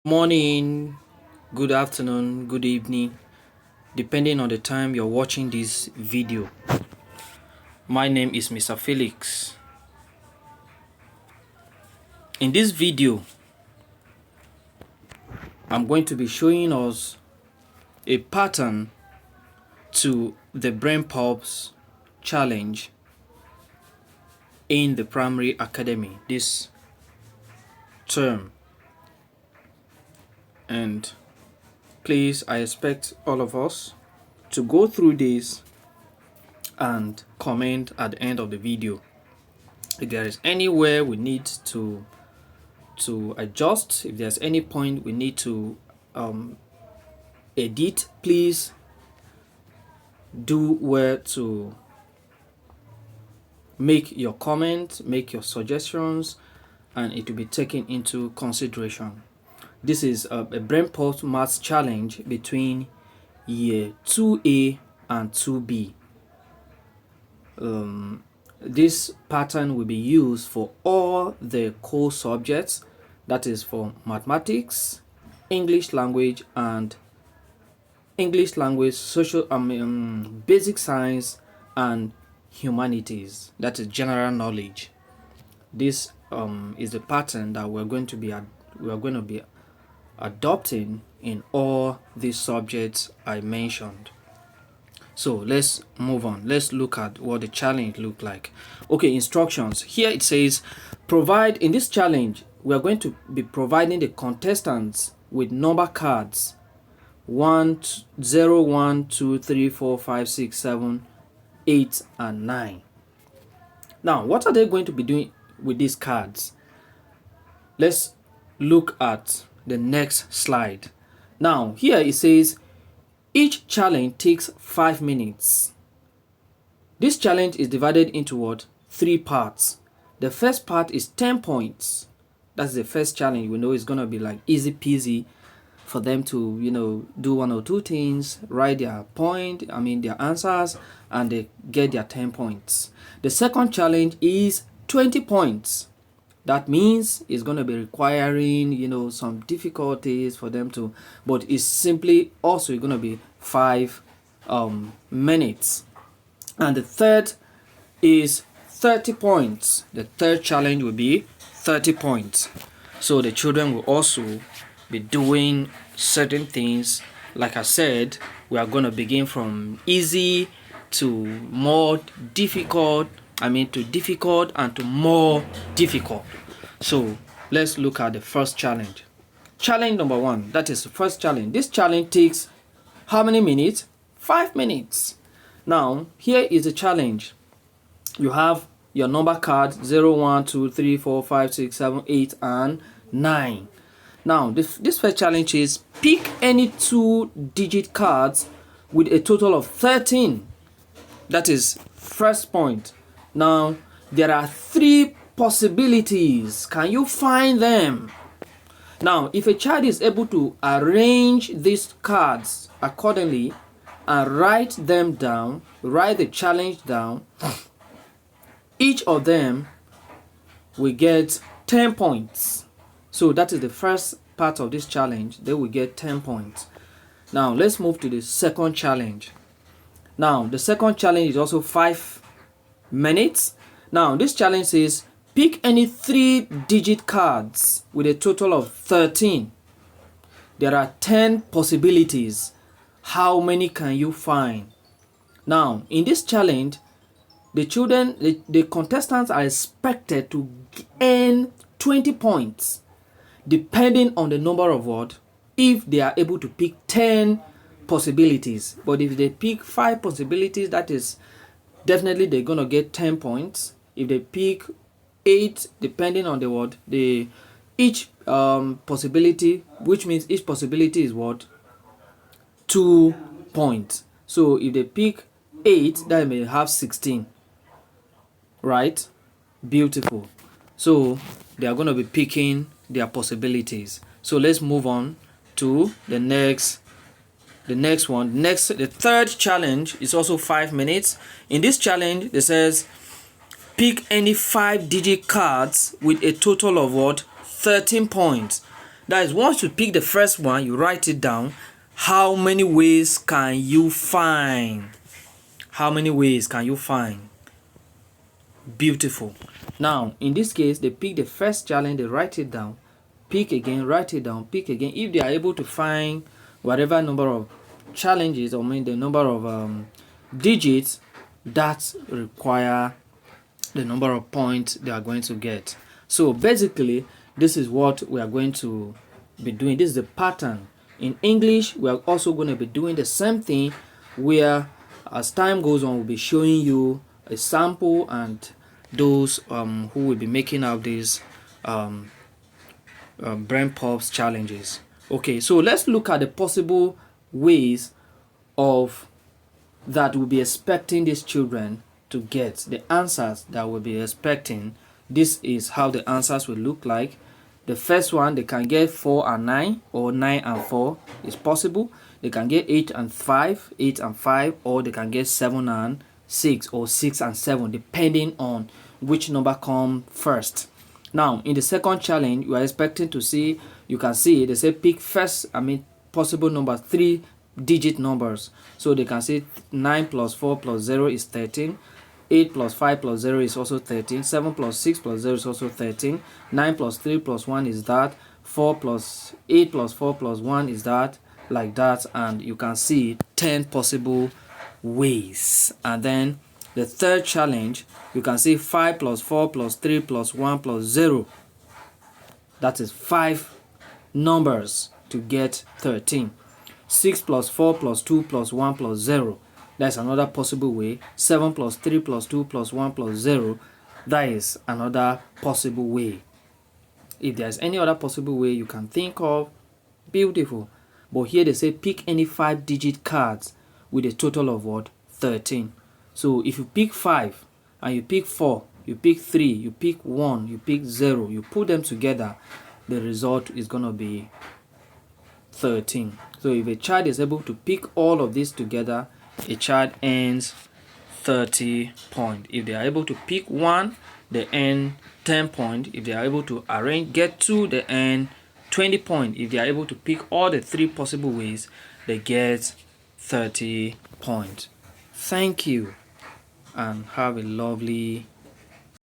Morning, good afternoon, good evening, depending on the time you're watching this video. My name is Mr. Felix. In this video, I'm going to be showing us a pattern to the Brain Pulse challenge in the primary academy this term. And please, I expect all of us to go through this and comment at the end of the video. If there is anywhere we need to adjust, if there's any point we need to edit, please do where to make your comment, make your suggestions, and it will be taken into consideration. This is a Brain Pulse Maths challenge between year 2A and 2B. This pattern will be used for all the core subjects, that is for mathematics, English language, and English language, social, basic science, and humanities. That is general knowledge. This is the pattern that we're going to be adopting in all these subjects I mentioned. So let's move on. Let's look at what the challenge look like. Okay, instructions. Here it says, in this challenge, we are going to be providing the contestants with number cards 1, 0, 1, 2, 3, 4, 5, 6, 7, 8, and 9. Now, what are they going to be doing with these cards? Let's look at the next slide. Now, here it says, each challenge takes 5 minutes. This challenge is divided into what? 3 parts. The first part is 10 points. That's the first challenge. We know it's going to be like easy peasy for them to, do 1 or 2 things, write their their answers, and they get their 10 points. The second challenge is 20 points. That means it's going to be requiring, some difficulties for them to, but it's simply also going to be 5 minutes. And the third is 30 points. The third challenge will be 30 points. So the children will also be doing certain things. Like I said, we are going to begin from easy to more difficult, to difficult and to more difficult. So let's look at the first challenge. Challenge number 1, that is the first challenge. This challenge takes how many minutes? 5 minutes. Now, here is the challenge. You have your number card 0, 1, 2, 3, 4, 5, 6, 7, 8, and 9. Now, this first challenge is pick any 2-digit cards with a total of 13. That is first point. Now, there are 3 possibilities. Can you find them? Now, if a child is able to arrange these cards accordingly and write them down, write the challenge down, each of them will get 10 points. So that is the first part of this challenge. They will get 10 points. Now, let's move to the second challenge. Now, the second challenge is also 5 minutes. Now, this challenge says pick any 3-digit cards with a total of 13. There are 10 possibilities. How many can you find? Now, in this challenge, the contestants are expected to earn 20 points, depending on the number of what, if they are able to pick 10 possibilities. But if they pick 5 possibilities, that is definitely they're gonna get 10 points. If they pick 8, depending on the word, each possibility, which means each possibility is what, 2 points. So if they pick 8, that may have 16. Right? Beautiful. So they are going to be picking their possibilities. So let's move on to the next one. The third challenge is also 5 minutes. In this challenge, it says pick any 5-digit cards with a total of what? 13 points. That is, once you pick the first one, you write it down. How many ways can you find? How many ways can you find? Beautiful. Now, in this case, they pick the first challenge, they write it down, pick again, write it down, pick again. If they are able to find whatever number of challenges, or the number of digits that require the number of points they are going to get. So basically, this is what we are going to be doing. This is the pattern. In English, we are also going to be doing the same thing, where as time goes on, we'll be showing you a sample and those who will be making out these BrainPOPs challenges. Okay, so let's look at the possible ways of that we'll be expecting these children to get the answers that we'll be expecting. This is how the answers will look like. The first one, they can get 4 and 9, or 9 and 4 is possible. They can get 8 and 5, 8 and 5, or they can get 7 and 6, or 6 and 7, depending on which number come first. Now, in the second challenge, you are expecting to see, you can see they say pick first, possible number 3-digit numbers. So they can say 9 plus 4 plus 0 is 13. 8 plus 5 plus 0 is also 13. 7 plus 6 plus 0 is also 13. 9 plus 3 plus 1 is that. 4 plus 8 plus 4 plus 1 is that, like that. And you can see 10 possible ways. And then the third challenge, you can see 5 plus 4 plus 3 plus 1 plus 0. That is 5 numbers to get 13. 6 plus 4 plus 2 plus 1 plus 0. That's another possible way. 7 plus 3 plus 2 plus 1 plus 0. That is another possible way. If there's any other possible way you can think of, beautiful. But here they say pick any 5-digit cards with a total of what? 13. So if you pick 5 and you pick 4, you pick 3, you pick 1, you pick 0, you put them together, the result is going to be 13. So if a child is able to pick all of this together, a child earns 30 points. If they are able to pick 1, they earn 10 points. If they are able to get 2, they earn 20 points. If they are able to pick all the 3 possible ways, they get 30 points. Thank you, and have a lovely